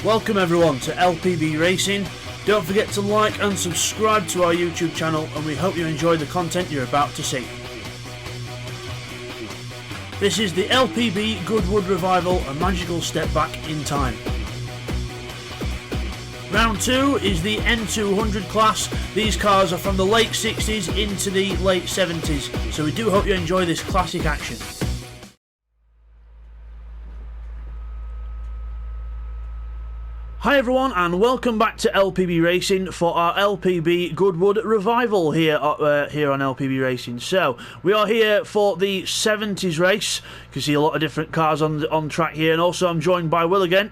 Welcome everyone to LPB Racing. Don't forget to like and subscribe to our YouTube channel, and we hope you enjoy the content you're about to see. This is the LPB Goodwood Revival, a magical step back in time. Round 2 is the N200 class. These cars are from the late 60s into the late 70s, so we do hope you enjoy this classic action. Hi everyone, and welcome back to LPB Racing for our LPB Goodwood Revival here on LPB Racing. So we are here for the 70s race. You can see a lot of different cars on track here, and also I'm joined by Will again.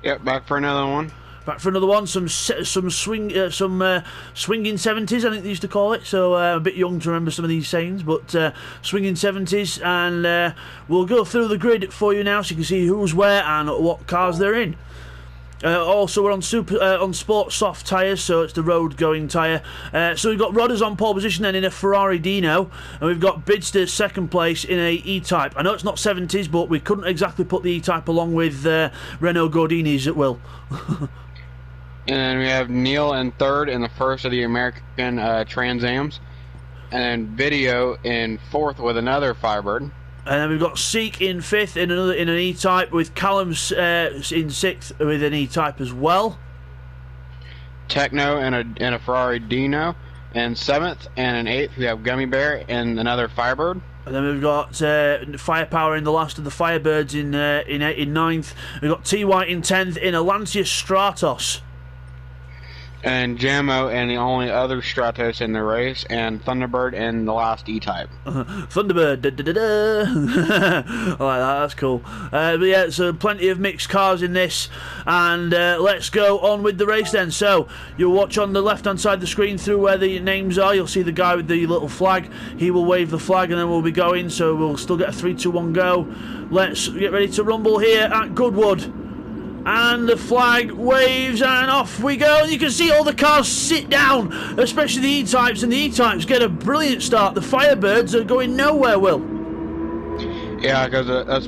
Yep, back for another one. Back for another one. Some swinging 70s, I think they used to call it. So a bit young to remember some of these sayings, but swinging 70s, and we'll go through the grid for you now so you can see who's where and what cars they're in. Also, we're on sport soft tyres, so it's the road going tyre. So we've got Rodders on pole position then in a Ferrari Dino, and we've got Bidster second place in a E-Type. I know it's not 70s, but we couldn't exactly put the E-Type along with Renault Gordini's at will. And then we have Neil in third in the first of the American Trans Ams, and then Video in fourth with another Firebird. And then we've got Seek in fifth in an E-Type, with Callum's in sixth with an E-Type as well. Techno in a Ferrari Dino in seventh, and in eighth we have Gummy Bear in another Firebird. And then we've got Firepower in the last of the Firebirds in ninth. We've got T White in 10th in a Lancia Stratos. And Jammo and the only other Stratos in the race, and Thunderbird in the last E-Type. Thunderbird, da, da, da, da. I like that, that's cool. But yeah, so plenty of mixed cars in this, and let's go on with the race then. So you'll watch on the left hand side of the screen through where the names are. You'll see the guy with the little flag. He will wave the flag and then we'll be going, so we'll still get a 3, 2, 1 go. Let's get ready to rumble here at Goodwood. And the flag waves and off we go. You can see all the cars sit down, especially the E-Types, and the E-Types get a brilliant start. The Firebirds are going nowhere, Will. Yeah, because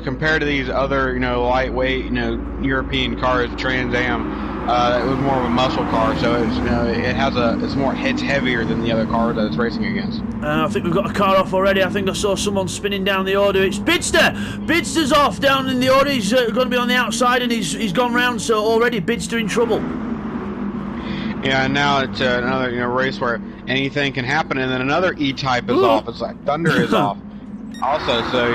compared to these other, lightweight, European cars, Trans Am, it was more of a muscle car, so it's it's heavier than the other cars that it's racing against. I think we've got a car off already. I think I saw someone spinning down the order. It's Bidster. Bidster's off down in the order. He's going to be on the outside, and he's gone round. So already Bidster in trouble. Yeah, and now it's another race where anything can happen, and then another E-Type is off. It's like Thunder is off. Also, so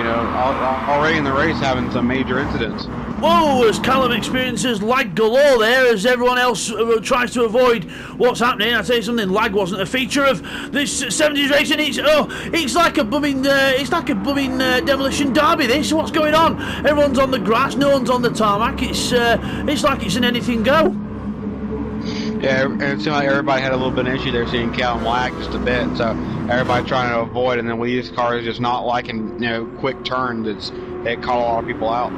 already in the race having some major incidents. Whoa, as Callum experiences lag galore there, as everyone else tries to avoid what's happening. I tell you something, lag wasn't a feature of this 70s racing. It's like a bumming demolition derby. This, what's going on? Everyone's on the grass, no one's on the tarmac. It's like it's an anything go. Yeah, and it seemed like everybody had a little bit of issue there, seeing Callum lag just a bit, so everybody trying to avoid, and then with these cars just not liking, quick turns, it caught a lot of people out.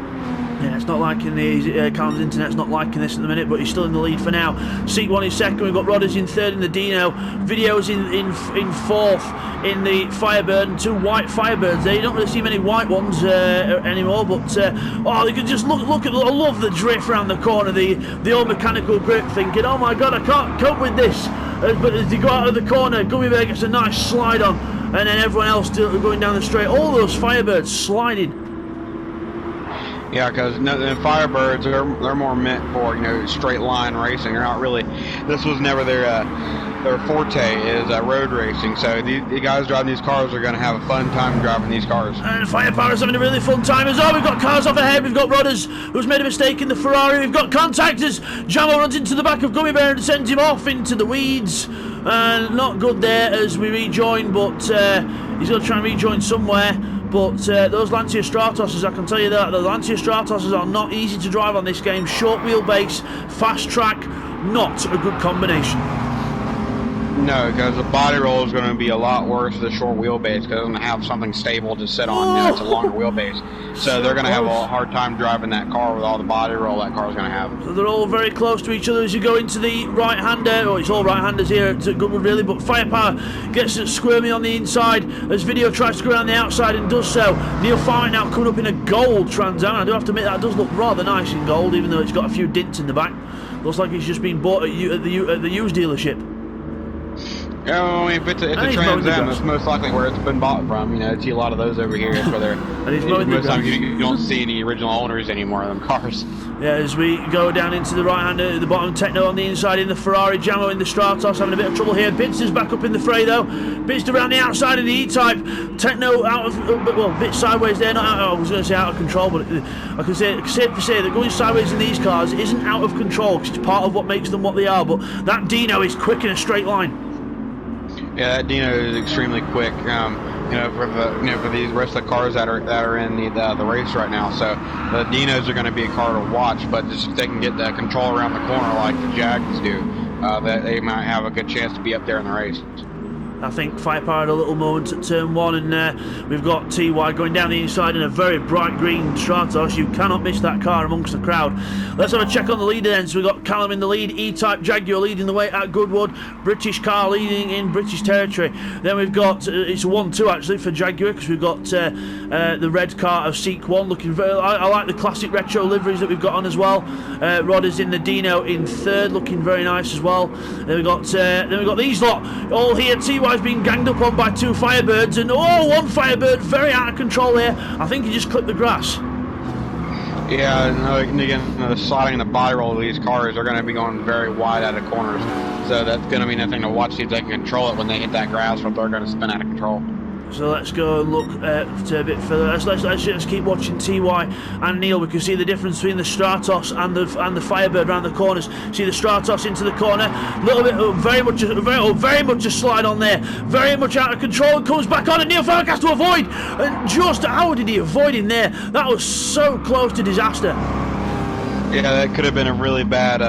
Yeah, it's not liking the Callum's internet's not liking this at the minute, but he's still in the lead for now. Seat 1 in second. We've got Rodders in third in the Dino. Video's in fourth in the Firebird, and 2 white Firebirds there. You don't really see many white ones anymore, but you can just look at. I love the drift around the corner, the old mechanical grip. Thinking, oh my god, I can't cope with this. But as they go out of the corner, Gummy Bear gets a nice slide on, and then everyone else going down the straight. All those Firebirds sliding. Yeah, because the Firebirds, they're more meant for straight line racing. They're not really. This was never their forte is road racing. So the guys driving these cars are going to have a fun time driving these cars. And Firepower's having a really fun time as well. We've got cars off ahead. We've got Rodders, who's made a mistake in the Ferrari. We've got contact as Jammo runs into the back of Gummy Bear and sends him off into the weeds. Not good there as we rejoin, but he's going to try and rejoin somewhere. But those Lancia Stratoses, I can tell you that the Lancia Stratoses are not easy to drive on this game. Short wheelbase, fast track, not a good combination. No, because the body roll is going to be a lot worse for the short wheelbase because it doesn't have something stable to sit on. You know, it's a longer wheelbase. So they're going to have a hard time driving that car with all the body roll that car's going to have. So they're all very close to each other as you go into the right-hander. Oh, it's all right-handers here at Goodwood, really, but Firepower gets squirmy on the inside as Video tries to go around the outside and does so. Neil Farming now coming up in a gold Trans Am. I do have to admit that does look rather nice in gold, even though it's got a few dints in the back. Looks like it's just been bought at the used dealership. Yeah, I mean, if it's a Trans Am, that's most likely where it's been bought from. You know, I see a lot of those over here. Where they're, most times you don't see any original owners anymore of them cars. Yeah, as we go down into the right-hander at the bottom, Techno on the inside in the Ferrari, Jamo in the Stratos, having a bit of trouble here. Bidster's back up in the fray though. Bidster around the outside of the E-Type. Techno out of, well, a bit sideways there. Not out, I was going to say out of control, but I can say safe to say that going sideways in these cars isn't out of control because it's part of what makes them what they are. But that Dino is quick in a straight line. Yeah, that Dino is extremely quick. You know, for these rest of the cars that are in the race right now. So the Dinos are going to be a car to watch, but just if they can get the control around the corner like the Jags do, that they might have a good chance to be up there in the race. I think Firepower had a little moment at turn 1, and we've got TY going down the inside in a very bright green Stratos. You cannot miss that car amongst the crowd. Let's have a check on the leader then. So we've got Callum in the lead, E-Type Jaguar leading the way at Goodwood, British car leading in British territory. Then we've got, it's a 1-2 actually for Jaguar, because we've got the red car of Seek 1 looking very, I like the classic retro liveries that we've got on as well. Rod is in the Dino in 3rd, looking very nice as well. Then we've got these lot all here. TY has been ganged up on by 2 Firebirds, and one Firebird very out of control here. I think he just clipped the grass. Yeah, and again, the sliding and the body roll of these cars are going to be going very wide out of corners, so that's going to be nothing to watch. See if they can control it when they hit that grass, or they're going to spin out of control. So let's go and look a bit further. Let's keep watching TY and Neil. We can see the difference between the Stratos and the Firebird around the corners. See the Stratos into the corner, a little bit, very much a slide on there, very much out of control, and comes back on, and Neil Fark has to avoid. And just how did he avoid in there? That was so close to disaster. Yeah, that could have been a really bad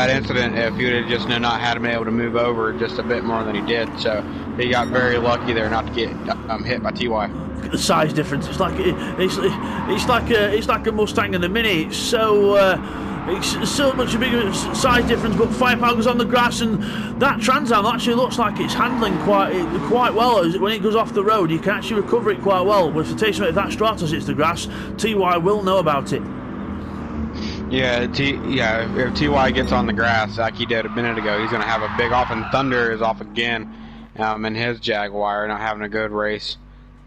incident if he would have just not had him able to move over just a bit more than he did. So he got very lucky there not to get hit by TY. Look at the size difference. It's like a Mustang and a Mini. It's so much a bigger size difference. But Firepower goes on the grass, and that Trans Am actually looks like it's handling quite well. When it goes off the road, you can actually recover it quite well. But if if that Stratos hits the grass, TY will know about it. Yeah, if TY gets on the grass like he did a minute ago, he's going to have a big off, and Thunder is off again in his Jaguar, not having a good race.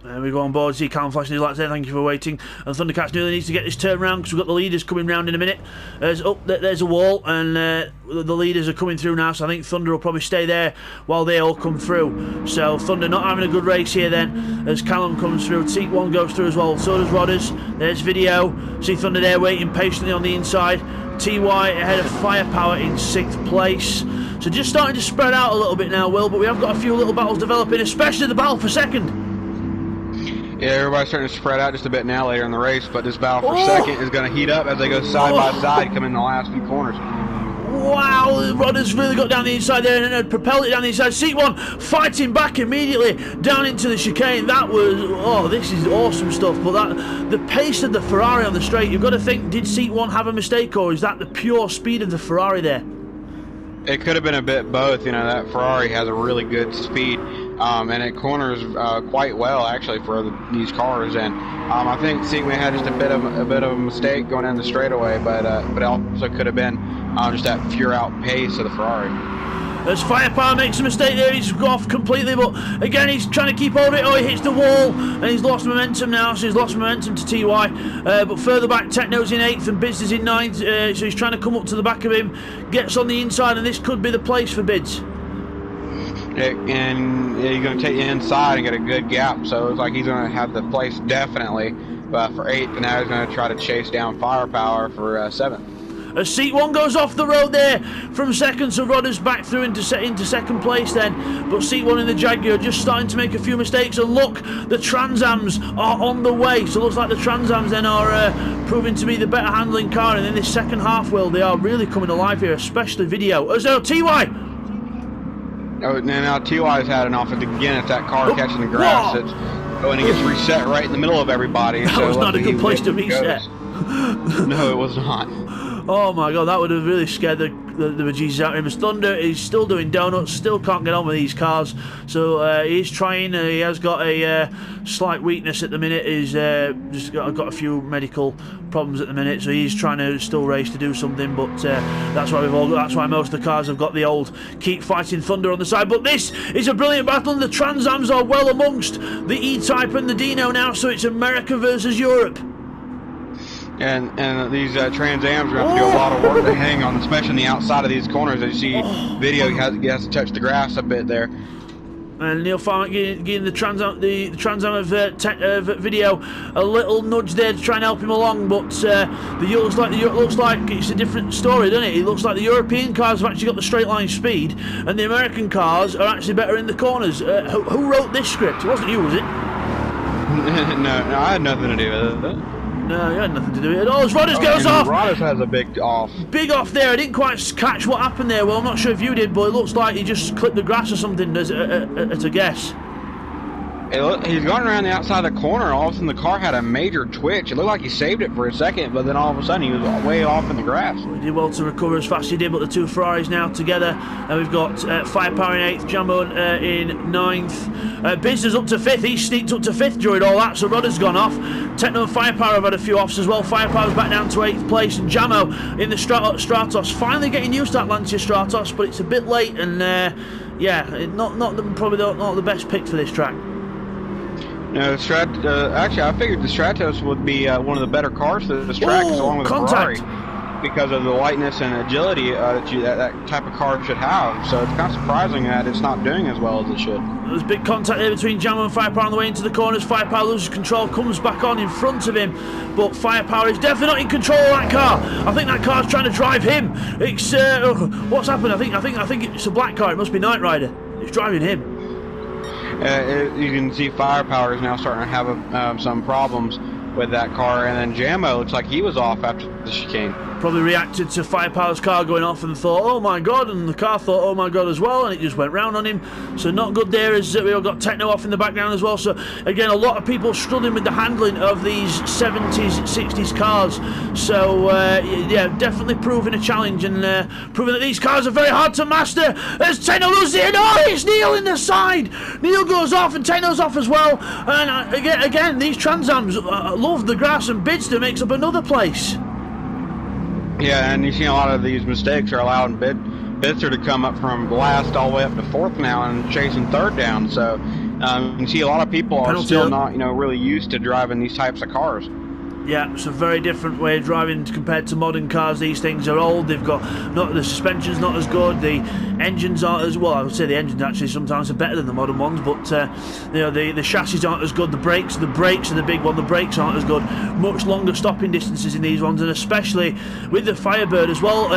We go on board, see Callum flashing his lights there, thank you for waiting. And Thundercats nearly needs to get this turn round because we've got the leaders coming round in a minute. There's a wall, and the leaders are coming through now, so I think Thunder will probably stay there while they all come through. So Thunder not having a good race here then as Callum comes through. Seek 1 goes through as well, so does Rodders. There's Video, see Thunder there waiting patiently on the inside. TY ahead of Firepower in 6th place. So just starting to spread out a little bit now, Will, but we have got a few little battles developing, especially the battle for 2nd. Yeah, everybody's starting to spread out just a bit now later in the race, but this battle for 2nd is going to heat up as they go side by side, come in the last few corners. Wow, Rodder's really got down the inside there and propelled it down the inside. Seat 1 fighting back immediately down into the chicane. That was, this is awesome stuff. But the pace of the Ferrari on the straight, you've got to think, did Seat 1 have a mistake, or is that the pure speed of the Ferrari there? It could have been a bit both. You know, that Ferrari has a really good speed, and it corners quite well actually for these cars. And I think Seegman had just a bit of a mistake going down the straightaway, but it also could have been just that pure out pace of the Ferrari. As Firepower makes a mistake there, he's off completely, but again he's trying to keep hold of it. Oh, he hits the wall and he's lost momentum now, so he's lost momentum to TY. But further back, Techno's in 8th and Bids is in 9th, so he's trying to come up to the back of him, gets on the inside, and this could be the place for Bids. And he's going to take the inside and get a good gap, so it's like he's going to have the place definitely for 8th, and now he's going to try to chase down Firepower for 7th. As Seat 1 goes off the road there from 2nd, so Rodder's back through into 2nd place then. But Seat 1 in the Jaguar just starting to make a few mistakes. And look, the Trans Ams are on the way. So it looks like the Trans Ams then are proving to be the better handling car. And in this second half, Will, they are really coming alive here, especially Video. As though TY! Oh, now T-Y's had an off again. It's that car catching the grass. It's and it gets reset right in the middle of everybody. That was not a good place to reset. No, it was not. Oh my god, that would have really scared the bejesus out of him. As Thunder is still doing donuts, still can't get on with these cars. So he's trying. He has got a slight weakness at the minute. He's just got a few medical problems at the minute. So he's trying to still race to do something. But that's why that's why most of the cars have got the old keep fighting Thunder on the side. But this is a brilliant battle, and the Trans Ams are well amongst the E-Type and the Dino now. So it's America versus Europe. And these Trans Ams are going to have to do a lot of work to hang on, especially on the outside of these corners. As you see, video he has to touch the grass a bit there. And Neil Farmer giving the Trans Am video a little nudge there to try and help him along, but looks like it's a different story, doesn't it? It looks like the European cars have actually got the straight line speed, and the American cars are actually better in the corners. Who wrote this script? It wasn't you, was it? No, I had nothing to do with it. No, you had nothing to do with it at all. As Rodders goes off! Rodders has a big off. Big off there. I didn't quite catch what happened there. Well, I'm not sure if you did, but it looks like he just clipped the grass or something as a guess. He's going around the outside of the corner, and all of a sudden the car had a major twitch. It looked like he saved it for a second, but then all of a sudden he was way off in the grass. Well, he did well to recover as fast as he did, but the two Ferraris now together. And we've got Firepower in 8th, Jambo in 9th. Business up to 5th. He sneaked up to 5th during all that, so Rodder's gone off. Techno and Firepower have had a few offs as well. Firepower's back down to 8th place, and Jammo in the Stratos. Finally getting used to that Lancia Stratos, but it's a bit late, and yeah, probably not the best pick for this track. No, actually, I figured the Stratos would be one of the better cars for this track, along with the Ferrari, because of the lightness and agility that type of car should have. So it's kind of surprising that it's not doing as well as it should. There's big contact there between Jammo and Firepower on the way into the corners. Firepower loses control, comes back on in front of him, but Firepower is definitely not in control of that car. I think that car's trying to drive him. It's what's happened? I think it's a black car. It must be Knight Rider. It's driving him. You can see Firepower is now starting to have some problems with that car, and then Jammo looks like he was off after the chicane. Probably reacted to Firepower's car going off and thought, oh my god, and the car thought, oh my god as well, and it just went round on him. So not good there, as we all got Techno off in the background as well. So again, a lot of people struggling with the handling of these 70s, 60s cars. So yeah, definitely proving a challenge, and proving that these cars are very hard to master. As Techno loses it, oh, it's Neil in the side. Neil goes off, and Techno's off as well. And again, these Trans Ams love the grass, and Bidster makes up another place. Yeah, and you see a lot of these mistakes are allowing Bidster to come up from last all the way up to 4th now and chasing 3rd down. So you see a lot of people are still not, really used to driving these types of cars. Yeah, it's a very different way of driving compared to modern cars. These things are old. They've got the suspension's not as good. The engines aren't as well. I would say the engines actually sometimes are better than the modern ones, but the chassis aren't as good. The brakes are the big one. The brakes aren't as good. Much longer stopping distances in these ones, and especially with the Firebird as well.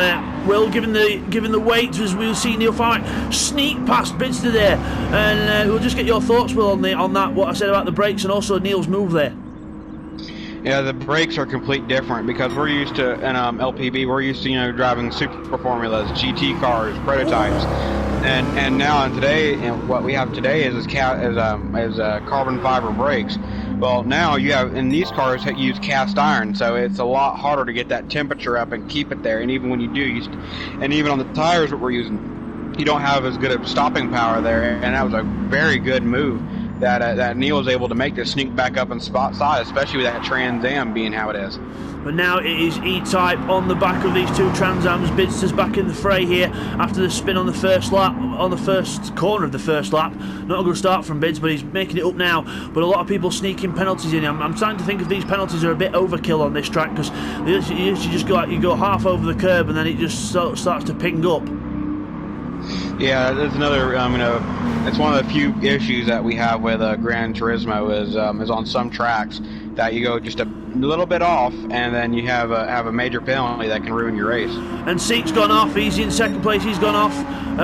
Will given the weight, as we'll see Neil Farmer sneak past Bidster there, and we'll just get your thoughts, Will, on that. What I said about the brakes and also Neil's move there. Yeah, the brakes are complete different, because we're used to, in LPB, we're used to, driving super formulas, GT cars, prototypes, and now and today, what we have today is carbon fiber brakes. Well, now you have, in these cars, use cast iron, so it's a lot harder to get that temperature up and keep it there. And even when you do, and even on the tires that we're using, you don't have as good of stopping power there. And that was a very good move that Neil was able to make, to sneak back up and spot side, especially with that Trans Am being how it is. But now it is E-Type on the back of these two Trans Ams. Bidster's back in the fray here after the spin on the first lap, on the first corner of the first lap. Not a good start from Bids, but he's making it up now. But a lot of people sneaking penalties in. I'm starting to think if these penalties are a bit overkill on this track, because you just go half over the curb and then it just starts to ping up. Yeah, there's another, it's one of the few issues that we have with Gran Turismo is on some tracks that you go just little bit off, and then you have a major penalty that can ruin your race. And Seek's gone off. He's in second place. He's gone off.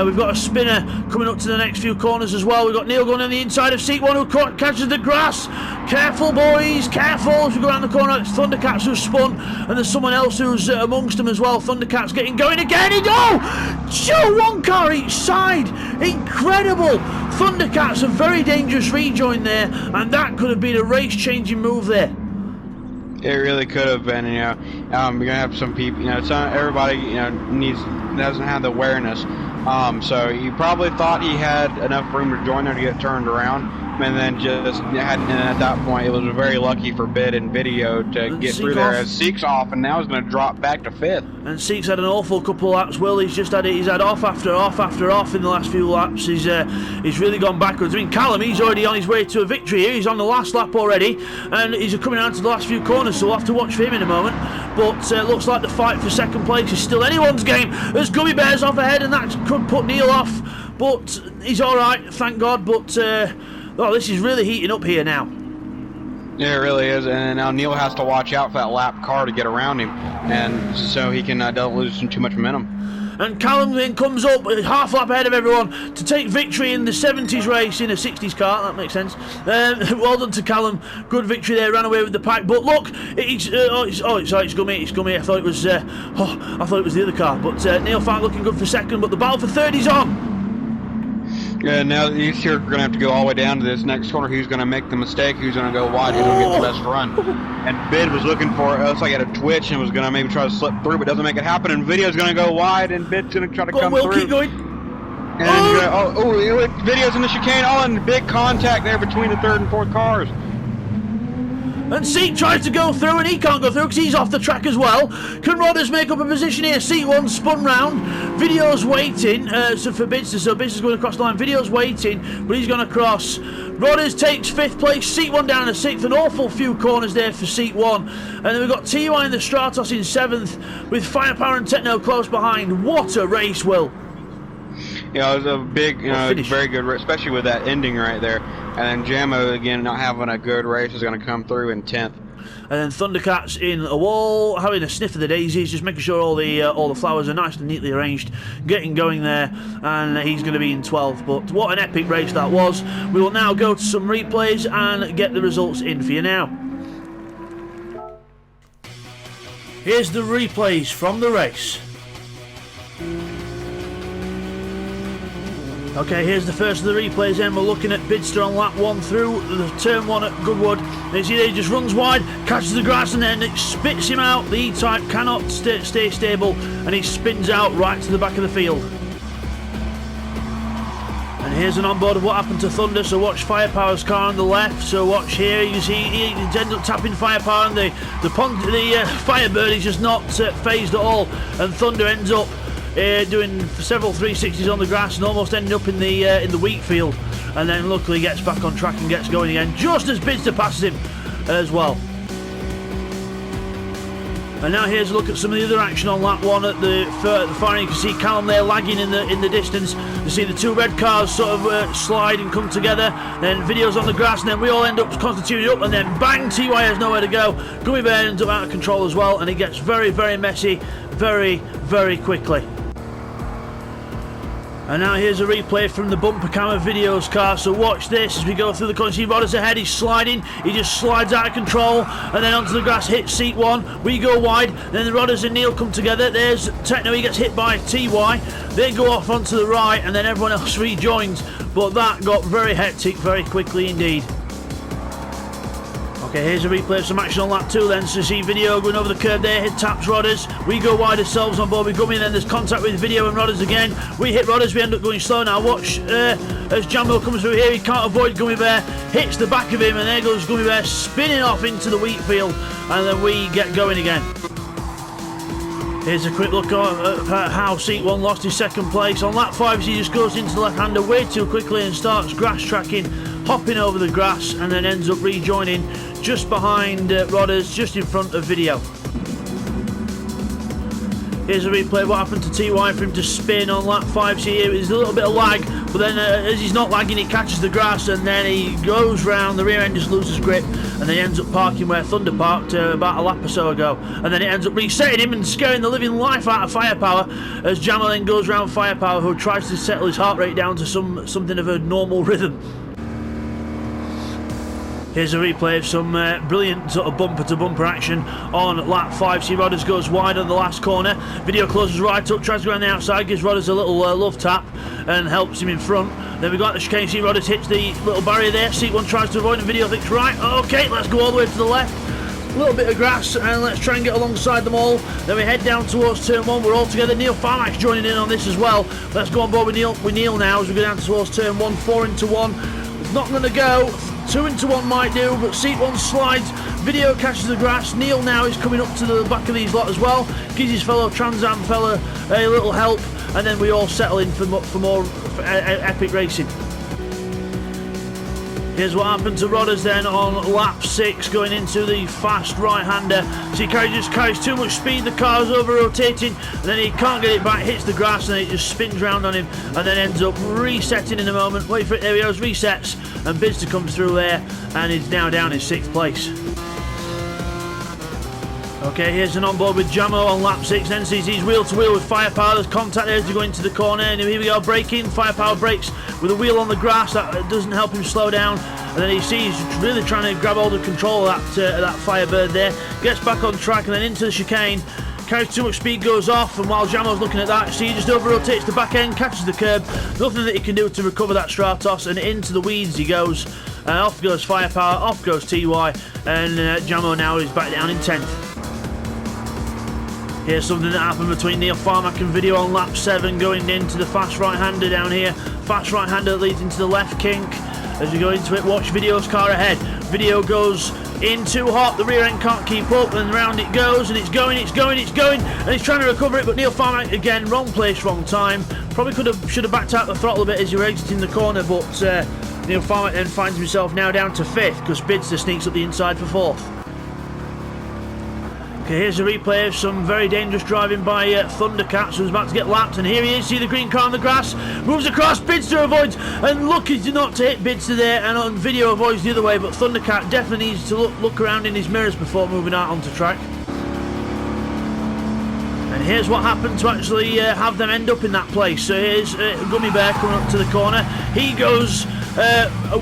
We've got a spinner coming up to the next few corners as well. We've got Neil going on the inside of Seek, one who catches the grass. Careful, boys, careful as we go around the corner. It's Thundercats who's spun, and there's someone else who's amongst them as well. Thundercats getting going again. One car each side. Incredible. Thundercats, a very dangerous rejoin there, and that could have been a race-changing move there. It really could have been. You're gonna have some people. It's not everybody. Doesn't have the awareness. So he probably thought he had enough room to join there to get turned around, and then just hadn't. And at that point, it was very lucky for Bid and Video to get through there. As Seek's off, and now he's going to drop back to 5th. And Seek's had an awful couple of laps. Will, he's had off after off after off in the last few laps. He's really gone backwards. I mean, Callum, he's already on his way to a victory here. He's on the last lap already, and he's coming out to the last few corners. So we'll have to watch for him in a moment. But looks like the fight for second place is still anyone's game. There's Gummy Bears off ahead, and that could put Neil off. But he's all right, thank God. But this is really heating up here now. Yeah, it really is, and now Neil has to watch out for that lap car to get around him, and so he can don't lose too much momentum. And Callum then comes up half lap ahead of everyone to take victory in the 70s race in a 60s car. That makes sense. Well done to Callum. Good victory there. Ran away with the pack. But look, it's Gummy. It's Gummy. I thought it was the other car. But Neil Fant looking good for second. But the battle for third is on. Yeah, now these two are going to have to go all the way down to this next corner. Who's going to make the mistake? Who's going to go wide? Who's going to get the best run? And Bid was looking for it. Looks like he had a twitch and was going to maybe try to slip through, but doesn't make it happen. And Video's going to go wide, and Bid's going to try to come through. Keep going. And Video's in the chicane. And big contact there between the third and fourth cars. And Seek tries to go through, and he can't go through because he's off the track as well. Can Rodders make up a position here? Seek one spun round. Video's waiting for Bidster, so Bidster's going across the line. Video's waiting, but he's going to cross. Rodders takes 5th place. Seek one down to 6th. An awful few corners there for Seek one. And then we've got TY and the Stratos in 7th, with Firepower and Techno close behind. What a race, Will. It was a big, very good race, especially with that ending right there. And then Jamo, again, not having a good race, is going to come through in 10th. And then Thundercats in a wall, having a sniff of the daisies, just making sure all the flowers are nice and neatly arranged, getting going there, and he's going to be in 12th. But what an epic race that was. We will now go to some replays and get the results in for you now. Here's the replays from the race. Okay, here's the first of the replays then. We're looking at Bidster on lap 1 through the turn 1 at Goodwood. You see there, he just runs wide, catches the grass, and then it spits him out. The E-Type cannot stay stable, and he spins out right to the back of the field. And here's an onboard of what happened to Thunder, so watch Firepower's car on the left. So watch here, you see he ends up tapping Firepower, and the Firebird is just not phased at all, and Thunder ends up doing several 360s on the grass and almost ending up in the wheat field, and then luckily gets back on track and gets going again just as Bidster passes him as well. And now here's a look at some of the other action on lap 1 at the far end. You can see Callum there lagging in the distance. You see the two red cars sort of slide and come together. Then Video's on the grass, and then we all end up constituting up, and then bang, TY has nowhere to go. Gummy Bear ends up out of control as well, and it gets very, very messy very, very quickly. And now here's a replay from the bumper camera Video's car, so watch this as we go through the corner. See Rodders ahead, he's sliding, he just slides out of control, and then onto the grass, hits seat 1, we go wide, then the Rodders and Neil come together. There's Techno, he gets hit by TY, they go off onto the right, and then everyone else rejoins, but that got very hectic very quickly indeed. Okay, here's a replay of some action on lap 2 then. So see Video going over the curb there, hit taps Rodders. We go wide ourselves on board, we come in, then there's contact with Video and Rodders again. We hit Rodders, we end up going slow now. Watch as Jambo comes through here, he can't avoid Gummy Bear, hits the back of him, and there goes Gummy Bear spinning off into the wheat field, and then we get going again. Here's a quick look at how Seat 1 lost his second place. On lap 5, he just goes into the left-hander way too quickly and starts grass tracking, hopping over the grass, and then ends up rejoining just behind Rodders, just in front of Video. Here's a replay of what happened to TY for him to spin on lap 5. See, there's a little bit of lag, but then as he's not lagging, he catches the grass, and then he goes round, the rear end just loses grip, and then he ends up parking where Thunder parked about a lap or so ago, and then it ends up resetting him and scaring the living life out of Firepower, as Jamo then goes round Firepower, who tries to settle his heart rate down to something of a normal rhythm. Here's a replay of some brilliant sort of bumper-to-bumper action on lap 5. See, Rodders goes wide on the last corner. Video closes right up, tries to go around the outside, gives Rodders a little love tap and helps him in front. Then we got the chicane. See, Rodders hits the little barrier there. Seat 1 tries to avoid and Video thinks, right, okay, let's go all the way to the left. A little bit of grass, and let's try and get alongside them all. Then we head down towards turn 1. We're all together. Neil Farmack's joining in on this as well. Let's go on board with Neil now as we go down towards turn 1. 4 into 1. It's not going to go. 2 into 1 might do, but seat 1 slides. Video catches the grass. Neil now is coming up to the back of these lot as well. Gives his fellow Trans Am fella a little help, and then we all settle in for more epic racing. Here's what happened to Rodders then on lap 6, going into the fast right-hander. See, he just carries too much speed, the car's over-rotating, and then he can't get it back, hits the grass, and it just spins round on him, and then ends up resetting in a moment. Wait for it, there he goes, resets, and Bidster comes through there, and he's now down in 6th place. Okay, here's an onboard with Jamo on lap 6, then sees he's wheel to wheel with Firepower. There's contact there as they go into the corner, and here we go, braking. Firepower brakes with a wheel on the grass, that doesn't help him slow down, and then he sees he's really trying to grab hold of control of that Firebird there, gets back on track and then into the chicane, carries too much speed, goes off, and while Jamo's looking at that, see, he just over-rotates the back end, catches the curb, nothing that he can do to recover that Stratos, and into the weeds he goes. Off goes Firepower, off goes TY, and Jamo now is back down in 10th. Here's something that happened between Neil Farmack and Video on lap 7, going into the fast right-hander down here. Fast right-hander that leads into the left kink. As we go into it, watch Video's car ahead. Video goes in too hot, the rear end can't keep up, and round it goes, and it's going, and he's trying to recover it, but Neil Farmack, again, wrong place, wrong time. Probably should have backed out the throttle a bit as you were exiting the corner, but Neil Farmack then finds himself now down to 5th, because Bidster sneaks up the inside for 4th. Okay, here's a replay of some very dangerous driving by Thundercats, who's about to get lapped, and here he is. See the green car on the grass, moves across, Bidster avoids, and lucky not to hit Bidster there, and on Video avoids the other way, but Thundercat definitely needs to look around in his mirrors before moving out onto track. And here's what happened to actually have them end up in that place. So here's Gummy Bear coming up to the corner. He goes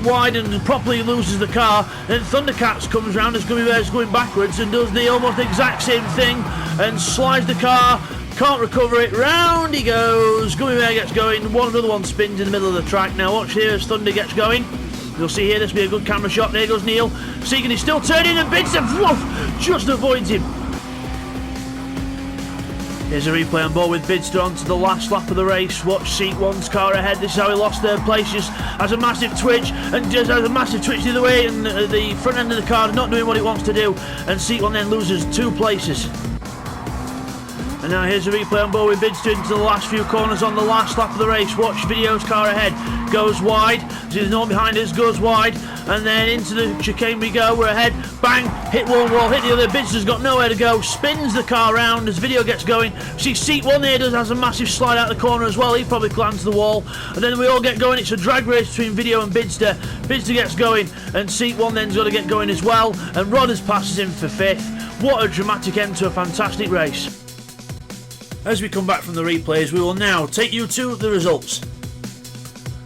wide and properly loses the car. Then Thundercats comes round as Gummy Bear's going backwards and does the almost exact same thing and slides the car. Can't recover it. Round he goes. Gummy Bear gets going. Another one spins in the middle of the track. Now watch here as Thunder gets going. You'll see here, this will be a good camera shot. There goes Neil. Segan is still turning and Bidster just avoids him. Here's a replay on board with Bidster onto the last lap of the race. Watch Seat 1's car ahead. This is how he lost 3rd place. Just has a massive twitch and just has a massive twitch the other way, and the front end of the car is not doing what it wants to do, and Seat 1 then loses 2 places. And now here's a replay on board with Bidster into the last few corners on the last lap of the race. Watch Video's car ahead. Goes wide. There's no one behind us. Goes wide. And then into the chicane we go. We're ahead. Bang. Hit one wall. Hit the other. Bidster's got nowhere to go. Spins the car round as Video gets going. See Seat 1 there has a massive slide out the corner as well. He probably lands the wall. And then we all get going. It's a drag race between Video and Bidster. Bidster gets going. And Seat 1 then's got to get going as well. And Rodders passes him for 5th. What a dramatic end to a fantastic race. As we come back from the replays, we will now take you to the results.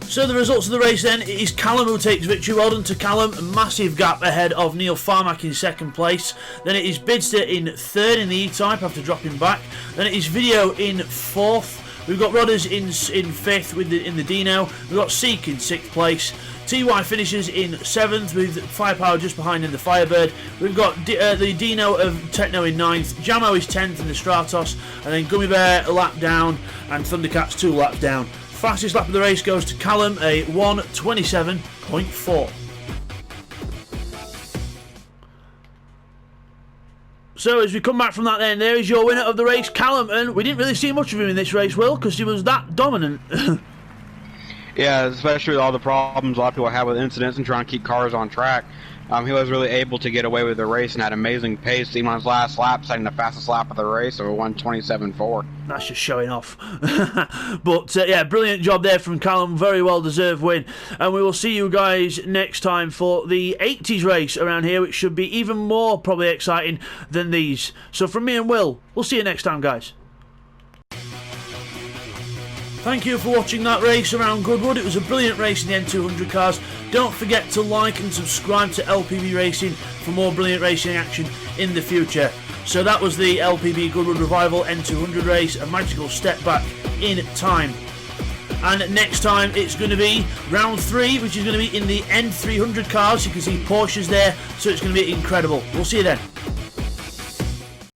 So the results of the race then, it is Callum who takes victory. Well done to Callum, a massive gap ahead of Neil Farmack in 2nd place. Then it is Bidster in 3rd in the E-Type after dropping back. Then it is Video in 4th. We've got Rodders in 5th in the Dino. We've got Seek in 6th place. TY finishes in 7th with Firepower just behind in the Firebird. We've got the Dino of Techno in 9th. Jamo is 10th in the Stratos. And then Gummy Bear a lap down and Thundercats 2 laps down. Fastest lap of the race goes to Callum, a 1:27.4. So as we come back from that then, there is your winner of the race, Callum. And we didn't really see much of him in this race, Will, because he was that dominant. Yeah, especially with all the problems a lot of people have with incidents and trying to keep cars on track. He was really able to get away with the race and had amazing pace. Even on his last lap, setting the fastest lap of the race of a 1:27.4. That's just showing off. But yeah, brilliant job there from Callum. Very well deserved win. And we will see you guys next time for the 80s race around here, which should be even more probably exciting than these. So from me and Will, we'll see you next time, guys. Thank you for watching that race around Goodwood. It was a brilliant race in the N200 cars. Don't forget to like and subscribe to LPB Racing for more brilliant racing action in the future. So that was the LPB Goodwood Revival N200 race, a magical step back in time. And next time it's going to be round 3, which is going to be in the N300 cars. You can see Porsches there, so it's going to be incredible. We'll see you then.